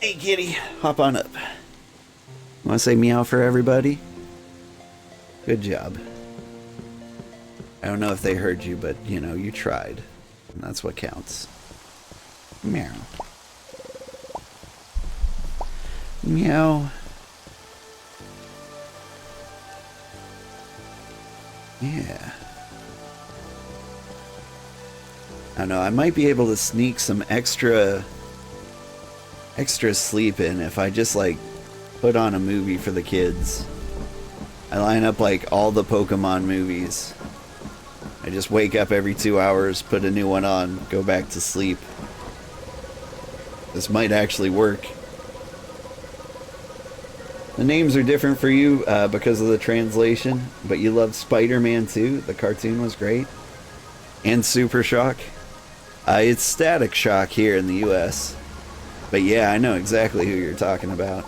Hey kitty, hop on up. Want to say meow for everybody? Good job. I don't know if they heard you, but you know, you tried. And that's what counts. Meow. Meow. Yeah. I don't know, I might be able to sneak some extra sleep in if I just like put on a movie for the kids. I line up like all the Pokemon movies. I just wake up every 2 hours, put a new one on, go back to sleep. This might actually work. The names are different for you because of the translation, but you love Spider-Man too. The cartoon was great. And Super Shock. It's Static Shock here in the US. But yeah, I know exactly who you're talking about.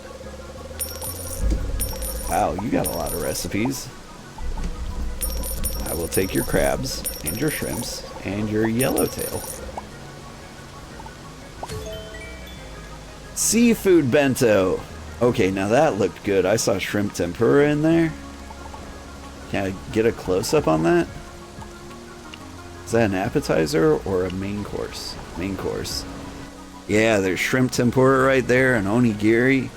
Wow, you got a lot of recipes. I will take your crabs, and your shrimps, and your yellowtail. Seafood bento! Okay, now that looked good. I saw shrimp tempura in there. Can I get a close-up on that? Is that an appetizer or a main course? Main course. Yeah, there's shrimp tempura right there and onigiri.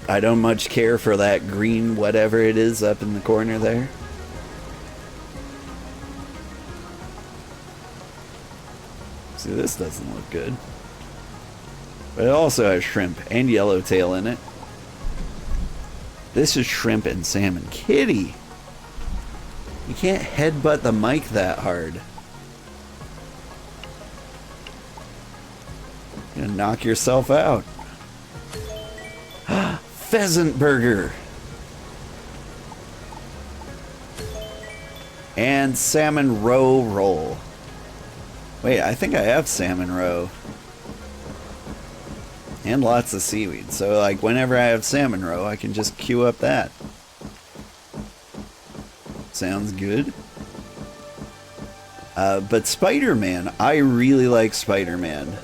I don't much care for that green whatever it is up in the corner there. See, this doesn't look good. But it also has shrimp and yellowtail in it. This is shrimp and salmon. Kitty! You can't headbutt the mic that hard. You're gonna knock yourself out. Pheasant burger! And salmon roe roll. Wait, I think I have salmon roe. And lots of seaweed. So, like, whenever I have salmon roe, I can just queue up that. Sounds good. But Spider-Man, I really like Spider-Man.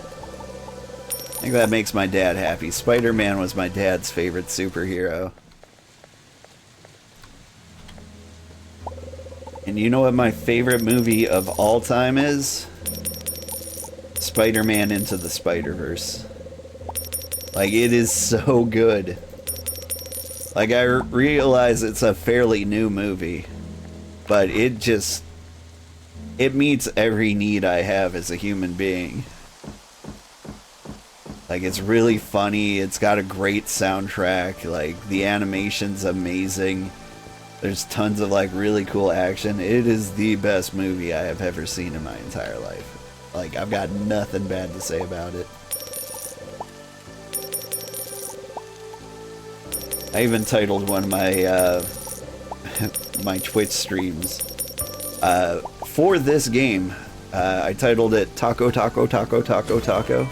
I think that makes my dad happy. Spider-Man was my dad's favorite superhero. And you know what my favorite movie of all time is? Spider-Man Into the Spider-Verse. Like, it is so good. Like, I realize it's a fairly new movie, but it meets every need I have as a human being. Like, it's really funny, it's got a great soundtrack, like, the animation's amazing. There's tons of, like, really cool action. It is the best movie I have ever seen in my entire life. Like, I've got nothing bad to say about it. I even titled one of my my Twitch streams for this game. I titled it Taco Taco Taco Taco Taco,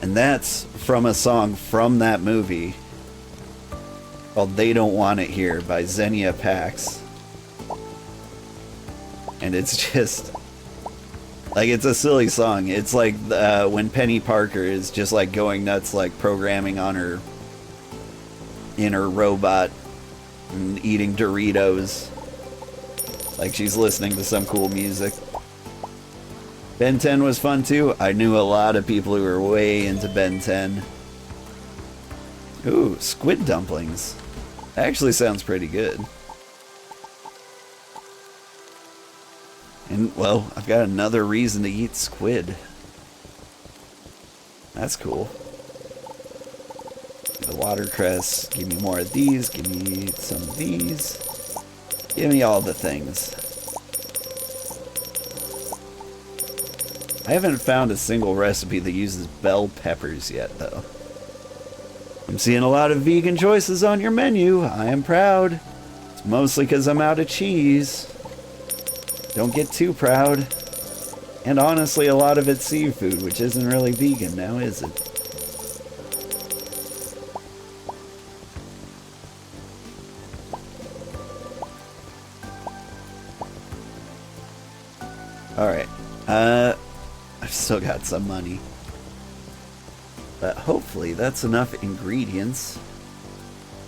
and that's from a song from that movie called "They Don't Want It Here" by Xenia Pax, and it's just like, it's a silly song. It's like when Penny Parker is just like going nuts, like programming on her inner robot and eating Doritos like she's listening to some cool music. Ben 10 was fun too. I knew a lot of people who were way into Ben 10. Ooh, squid dumplings. That actually sounds pretty good. And, well, I've got another reason to eat squid. That's cool. The watercress, give me more of these, give me some of these. Give me all the things. I haven't found a single recipe that uses bell peppers yet, though. I'm seeing a lot of vegan choices on your menu. I am proud. It's mostly because I'm out of cheese. Don't get too proud. And honestly, a lot of it's seafood, which isn't really vegan now, is it? Alright. I've still got some money. But hopefully that's enough ingredients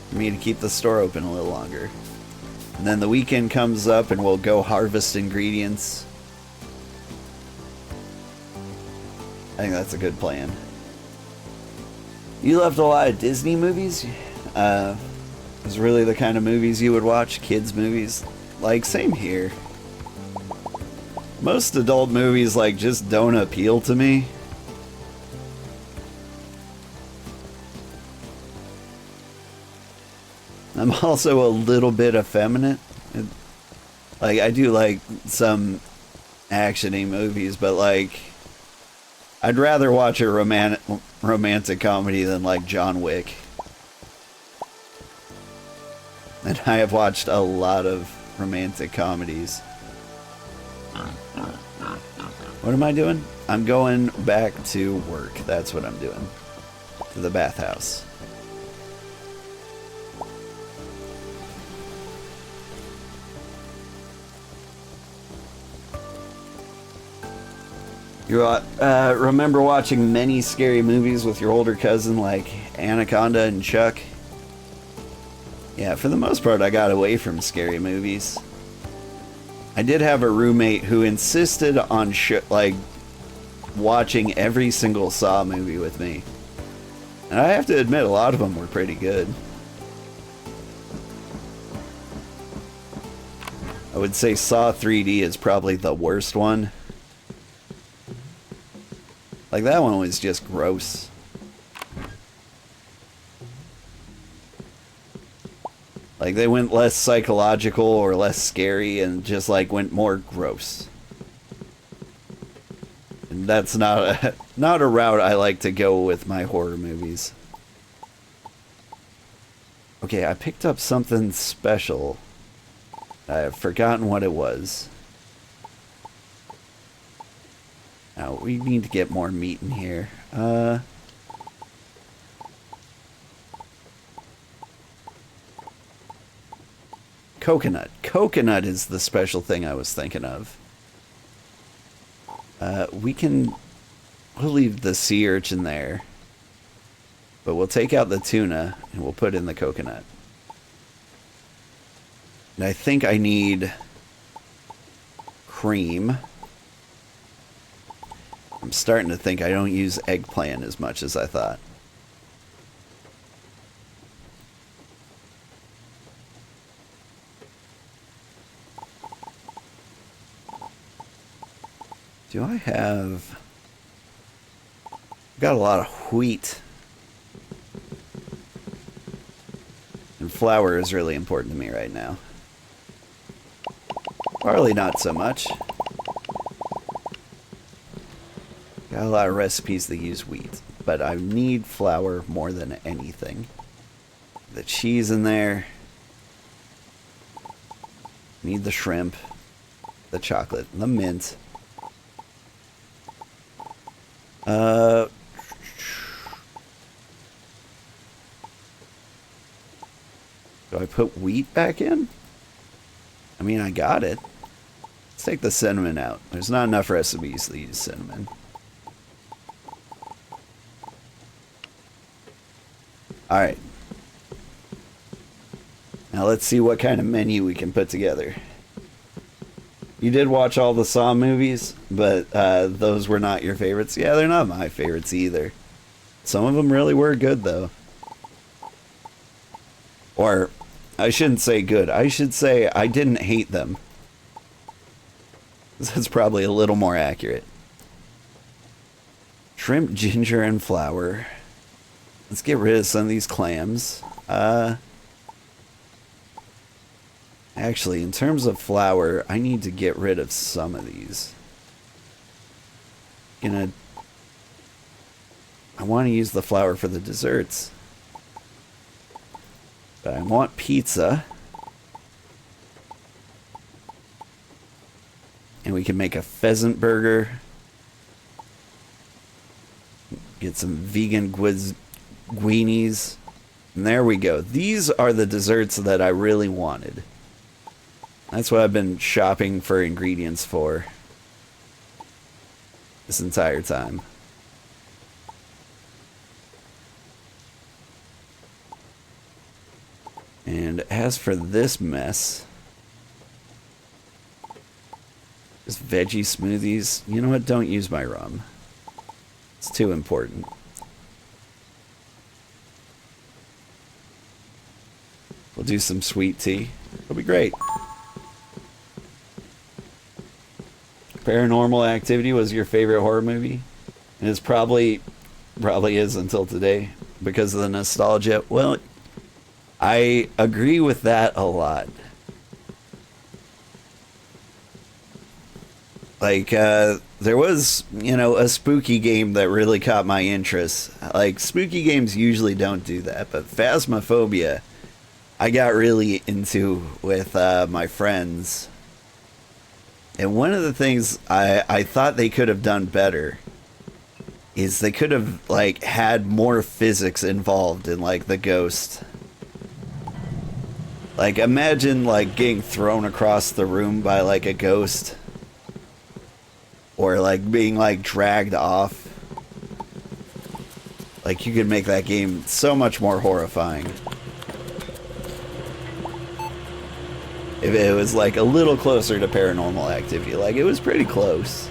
for me to keep the store open a little longer. And then the weekend comes up and we'll go harvest ingredients. I think that's a good plan. You loved a lot of Disney movies? Was really the kind of movies you would watch? Kids movies? Like, same here. Most adult movies, like, just don't appeal to me. I'm also a little bit effeminate. Like, I do like some action-y movies, but like, I'd rather watch a romantic comedy than like John Wick. And I have watched a lot of romantic comedies. What am I doing? I'm going back to work. That's what I'm doing. To the bathhouse. You remember watching many scary movies with your older cousin like Anaconda and Chuck? Yeah, for the most part I got away from scary movies. I did have a roommate who insisted on like watching every single Saw movie with me. And I have to admit, a lot of them were pretty good. I would say Saw 3D is probably the worst one. Like, that one was just gross. Like, they went less psychological or less scary and just, like, went more gross. And that's not a route I like to go with my horror movies. Okay, I picked up something special. I've forgotten what it was. Now, we need to get more meat in here. Coconut. Coconut is the special thing I was thinking of. We'll leave the sea urchin there. But we'll take out the tuna and we'll put in the coconut. And I think I need cream. I'm starting to think I don't use eggplant as much as I thought. Do I have... I've got a lot of wheat. And flour is really important to me right now. Barley, not so much. Got a lot of recipes that use wheat, but I need flour more than anything. The cheese in there. Need the shrimp, the chocolate, the mint. Do I put wheat back in? I mean, I got it. Let's take the cinnamon out. There's not enough recipes that use cinnamon. Alright. Now let's see what kind of menu we can put together. You did watch all the Saw movies, but those were not your favorites. Yeah, they're not my favorites either. Some of them really were good, though. Or, I shouldn't say good. I should say I didn't hate them. That's probably a little more accurate. Shrimp, ginger, and flour. Let's get rid of some of these clams. Actually, in terms of flour, I need to get rid of some of these. I want to use the flour for the desserts. But I want pizza. And we can make a pheasant burger. Get some vegan guineas. And there we go. These are the desserts that I really wanted. That's what I've been shopping for ingredients for this entire time. And as for this mess, just veggie smoothies. You know what? Don't use my rum. It's too important. We'll do some sweet tea. It'll be great. Paranormal Activity was your favorite horror movie? And it's probably is until today because of the nostalgia. Well, I agree with that a lot. Like, there was, you know, a spooky game that really caught my interest. Like, spooky games usually don't do that, but Phasmophobia, I got really into with my friends. And one of the things I thought they could have done better is they could have, like, had more physics involved in, like, the ghost. Like, imagine, like, getting thrown across the room by, like, a ghost. Or, like, being, like, dragged off. Like, you could make that game so much more horrifying. If it was, like, a little closer to Paranormal Activity. Like, it was pretty close.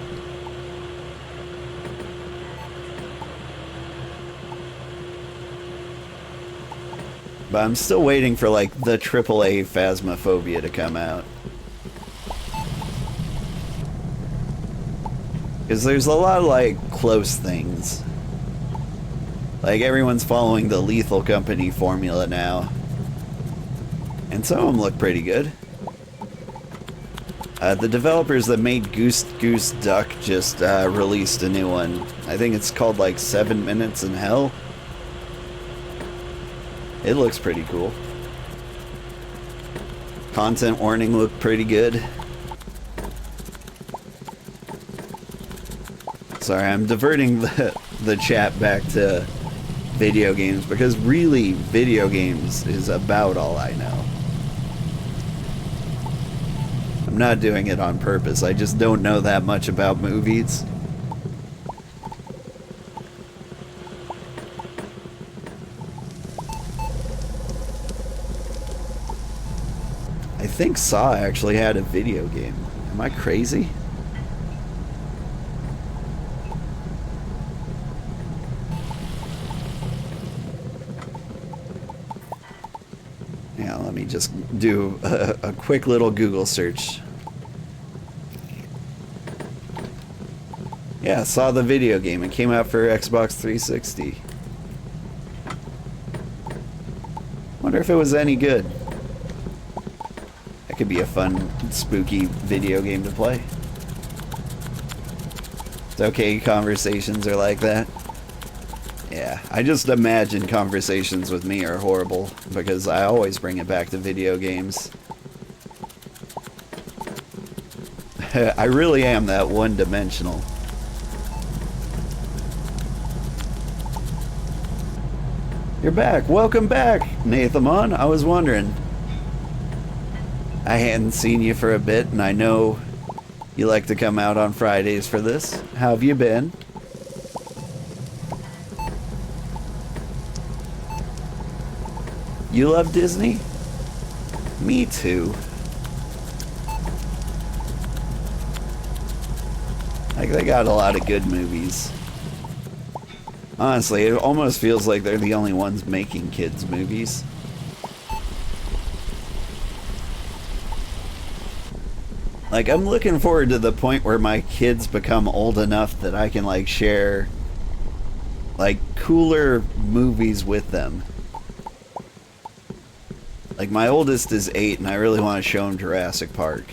But I'm still waiting for, like, the AAA Phasmophobia to come out. Because there's a lot of, like, close things. Like, everyone's following the Lethal Company formula now. And some of them look pretty good. The developers that made Goose Goose Duck just released a new one. I think it's called, like, 7 Minutes in Hell. It looks pretty cool. Content warning looked pretty good. Sorry, I'm diverting the chat back to video games because really video games is about all I know. I'm not doing it on purpose. I just don't know that much about movies. I think Saw actually had a video game. Am I crazy? Yeah, let me just do a quick little Google search. Yeah, Saw the video game. It came out for Xbox 360. Wonder if it was any good. That could be a fun, spooky video game to play. It's okay, conversations are like that. Yeah, I just imagine conversations with me are horrible because I always bring it back to video games. I really am that one-dimensional. You're back. Welcome back, Nathamon. I was wondering. I hadn't seen you for a bit, and I know you like to come out on Fridays for this. How have you been? You love Disney? Me too. Like, they got a lot of good movies. Honestly, it almost feels like they're the only ones making kids' movies. Like, I'm looking forward to the point where my kids become old enough that I can, like, share, like, cooler movies with them. Like, my oldest is 8, and I really want to show him Jurassic Park.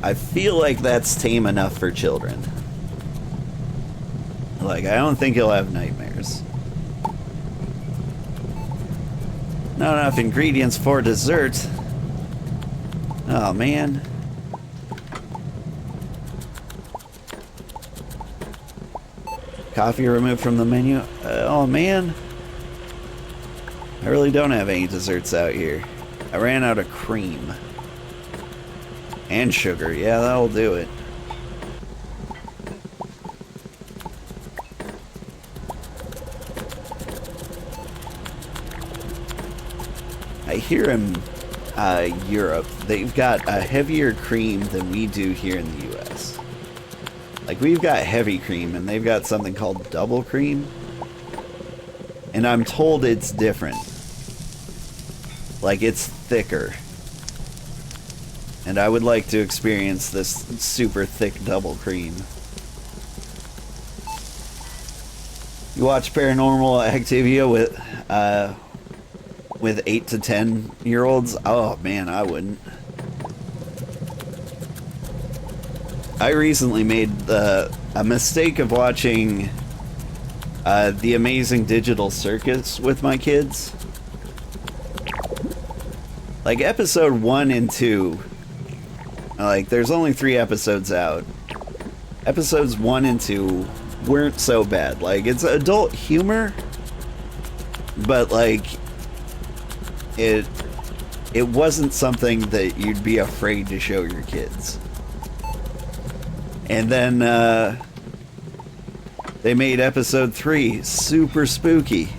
I feel like that's tame enough for children. Like, I don't think he'll have nightmares. Not enough ingredients for dessert. Oh, man. Coffee removed from the menu. Oh, man. I really don't have any desserts out here. I ran out of cream. And sugar. Yeah, that'll do it. I hear in Europe, they've got a heavier cream than we do here in the US. Like, we've got heavy cream, and they've got something called double cream. And I'm told it's different. Like, it's thicker. And I would like to experience this super thick double cream. You watch Paranormal Activity with 8 to 10-year-olds? Oh, man, I wouldn't. I recently made a mistake of watching The Amazing Digital Circus with my kids. Like, episode 1 and 2, like, there's only 3 episodes out. Episodes 1 and 2 weren't so bad. Like, it's adult humor, but, like, it wasn't something that you'd be afraid to show your kids. And then they made episode 3 super spooky,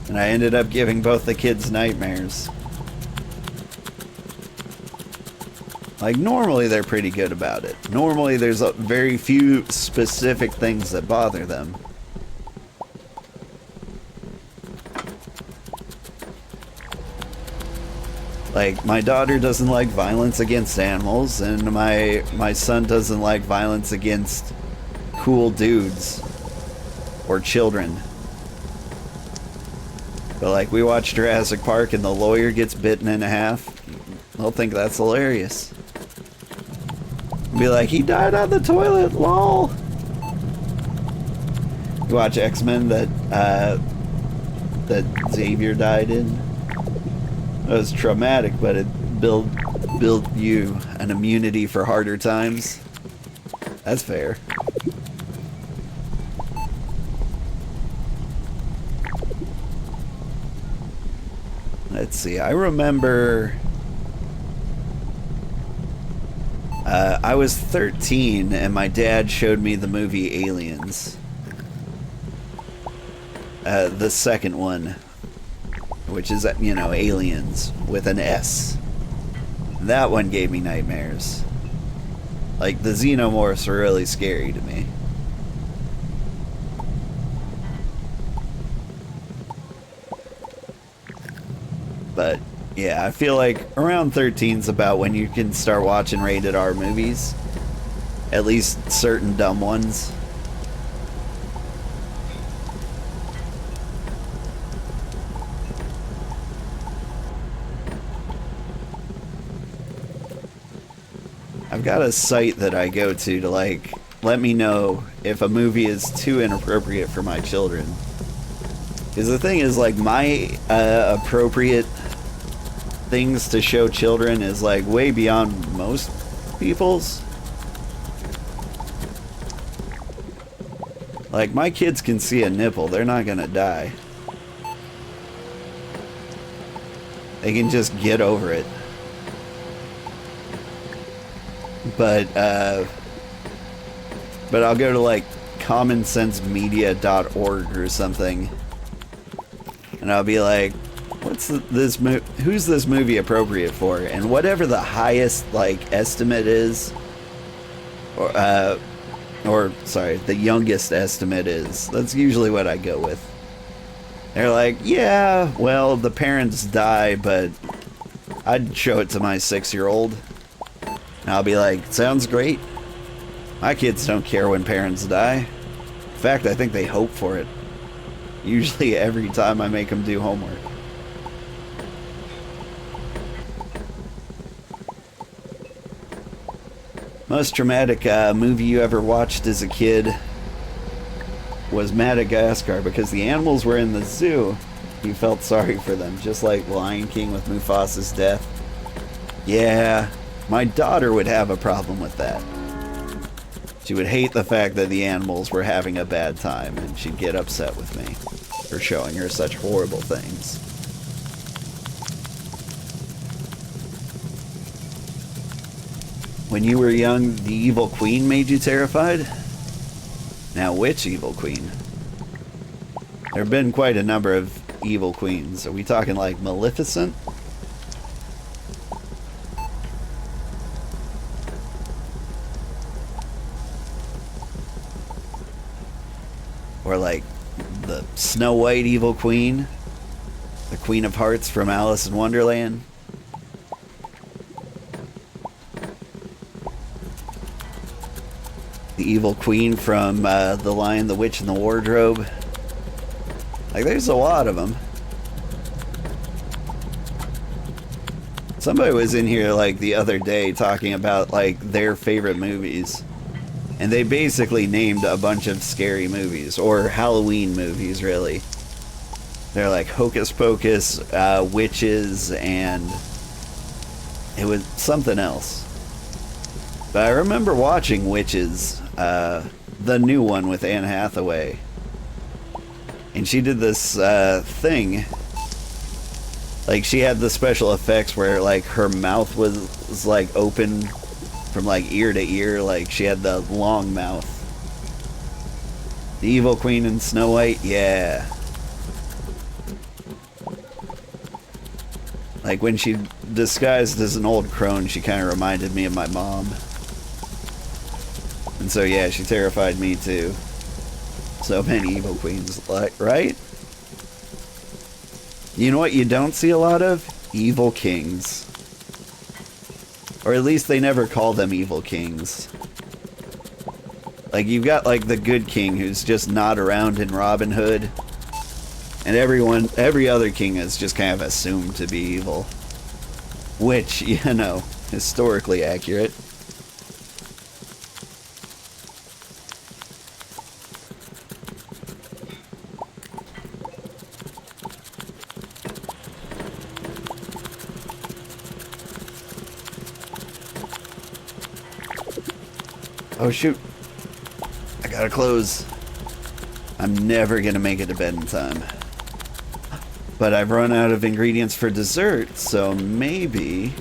and I ended up giving both the kids nightmares. Like, normally they're pretty good about it. Normally there's very few specific things that bother them. Like, my daughter doesn't like violence against animals, and my son doesn't like violence against cool dudes or children. But, like, we watch Jurassic Park and the lawyer gets bitten in half. They'll think that's hilarious. Be like, he died on the toilet, lol. You watch X-Men that Xavier died in? It was traumatic, but it built you an immunity for harder times. That's fair. Let's see, I remember I was 13 and my dad showed me the movie Aliens. The second one, which is, you know, Aliens with an S. That one gave me nightmares. Like, the xenomorphs were really scary to me. But yeah, I feel like around 13's about when you can start watching rated R movies. At least certain dumb ones. I've got a site that I go to like let me know if a movie is too inappropriate for my children. Because the thing is, like, my appropriate things to show children is like way beyond most people's. Like, my kids can see a nipple, they're not gonna die. They can just get over it. But I'll go to like commonsensemedia.org or something, and I'll be like, who's this movie appropriate for? And whatever the highest like estimate is, or sorry, the youngest estimate is, that's usually what I go with. They're like, yeah, well, the parents die, but I'd show it to my 6-year-old. And I'll be like, sounds great. My kids don't care when parents die. In fact, I think they hope for it. Usually every time I make them do homework. Most traumatic movie you ever watched as a kid was Madagascar, because the animals were in the zoo. You felt sorry for them, just like Lion King with Mufasa's death. Yeah, my daughter would have a problem with that. She would hate the fact that the animals were having a bad time, and she'd get upset with me for showing her such horrible things. When you were young, the evil queen made you terrified? Now, which evil queen? There have been quite a number of evil queens. Are we talking like Maleficent? Or like the Snow White evil queen, the Queen of Hearts from Alice in Wonderland. The evil queen from The Lion, the Witch, and the Wardrobe. Like, there's a lot of them. Somebody was in here, like, the other day talking about, like, their favorite movies. And they basically named a bunch of scary movies, or Halloween movies, really. They're like Hocus Pocus, Witches, and it was something else. But I remember watching Witches, the new one with Anne Hathaway. And she did this thing. Like, she had the special effects where, like, her mouth was like, open from, like, ear to ear. Like, she had the long mouth. The evil queen in Snow White? Yeah. Like, when she disguised as an old crone, she kind of reminded me of my mom. And so, yeah, she terrified me, too. So many evil queens, like, right? You know what you don't see a lot of? Evil kings. Or at least they never call them evil kings. Like, you've got, like, the good king who's just not around in Robin Hood. And every other king is just kind of assumed to be evil. Which, you know, historically accurate. Oh shoot, I gotta close. I'm never gonna make it to bed in time. But I've run out of ingredients for dessert, so maybe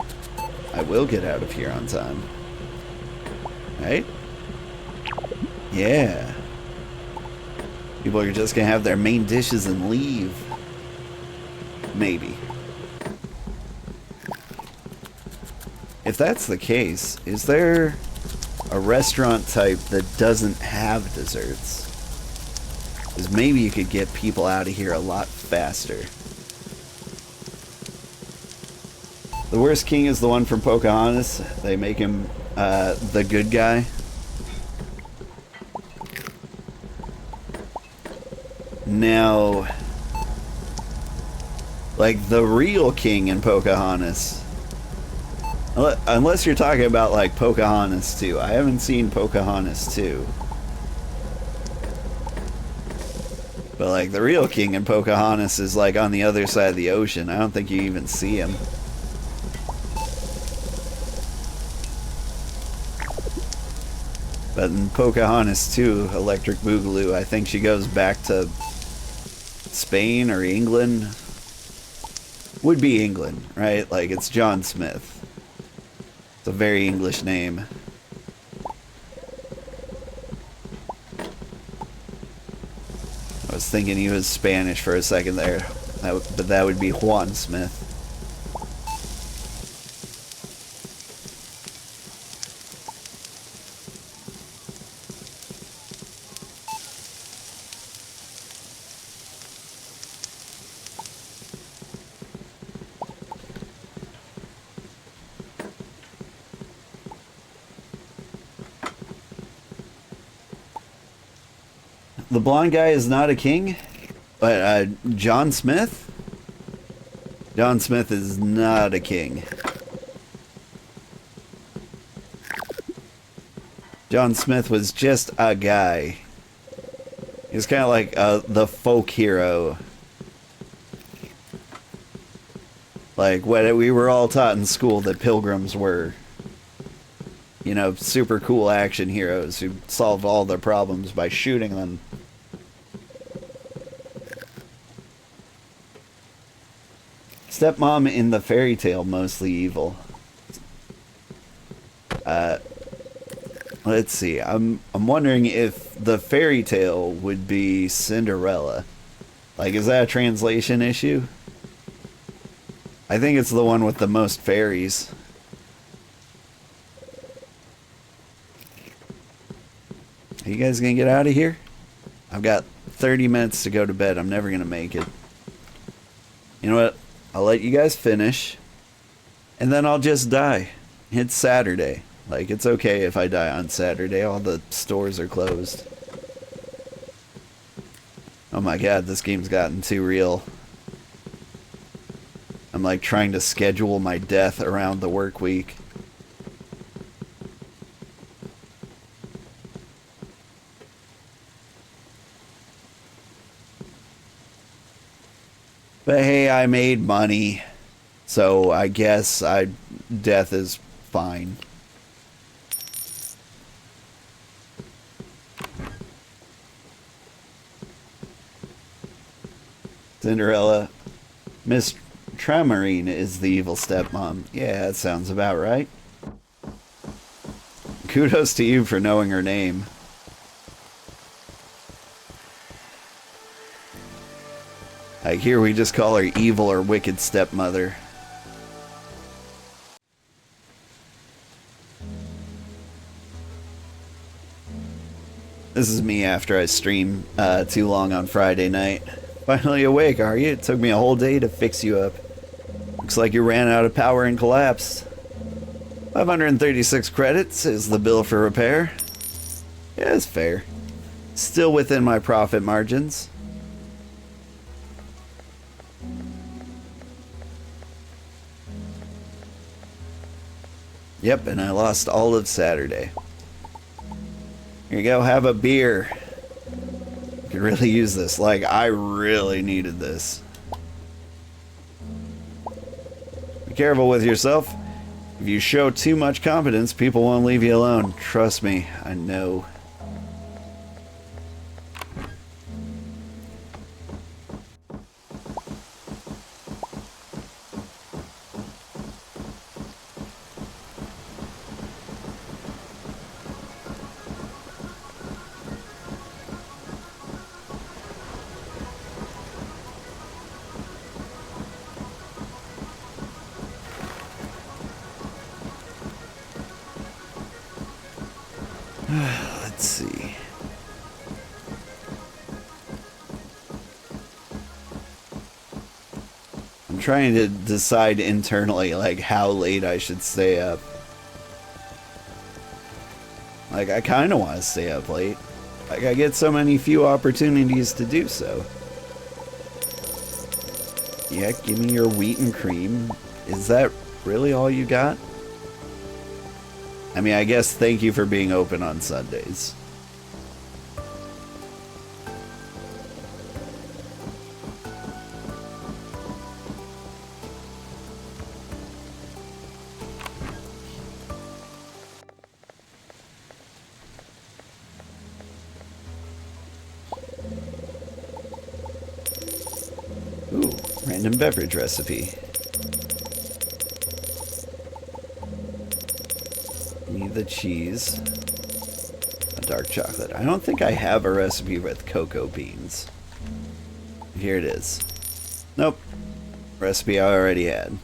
I will get out of here on time. Right? Yeah. People are just gonna have their main dishes and leave. Maybe. If that's the case, is there a restaurant type that doesn't have desserts? Because maybe you could get people out of here a lot faster. The worst king is the one from Pocahontas. They make him the good guy. Now, like the real king in Pocahontas, unless you're talking about like Pocahontas 2. I haven't seen Pocahontas 2. But like the real king in Pocahontas is like on the other side of the ocean. I don't think you even see him. But in Pocahontas 2, Electric Boogaloo, I think she goes back to Spain or England. Would be England, right? Like it's John Smith. It's a very English name. I was thinking he was Spanish for a second there, but that would be Juan Smith. The blonde guy is not a king, but John Smith? John Smith is not a king. John Smith was just a guy. He was kind of like the folk hero. Like what we were all taught in school that pilgrims were. You know, super cool action heroes who solved all their problems by shooting them. Stepmom in the fairy tale, mostly evil. Let's see. I'm wondering if the fairy tale would be Cinderella. Like, is that a translation issue? I think it's the one with the most fairies. Are you guys gonna get out of here? I've got 30 minutes to go to bed. I'm never going to make it. You know what? I'll let you guys finish. And then I'll just die. It's Saturday. Like, it's okay if I die on Saturday. All the stores are closed. Oh my god, this game's gotten too real. I'm like trying to schedule my death around the work week. But hey, I made money. So I guess death is fine. Cinderella. Miss Tramarine is the evil stepmom. Yeah, that sounds about right. Kudos to you for knowing her name. Like here we just call her evil or wicked stepmother. This is me after I stream too long on Friday night. Finally awake, are you? It took me a whole day to fix you up. Looks like you ran out of power and collapsed. 536 credits is the bill for repair. Yeah, it's fair. Still within my profit margins. Yep, and I lost all of Saturday. Here you go, have a beer. You could really use this. Like, I really needed this. Be careful with yourself. If you show too much competence, people won't leave you alone. Trust me, I know. Let's see. I'm trying to decide internally, like, how late I should stay up. Like, I kind of want to stay up late. Like, I get so many few opportunities to do so. Yeah, give me your wheat and cream. Is that really all you got? I mean, I guess thank you for being open on Sundays. Ooh, random beverage recipe. Need the cheese. A dark chocolate. I don't think I have a recipe with cocoa beans. Here it is. Nope. Recipe I already had.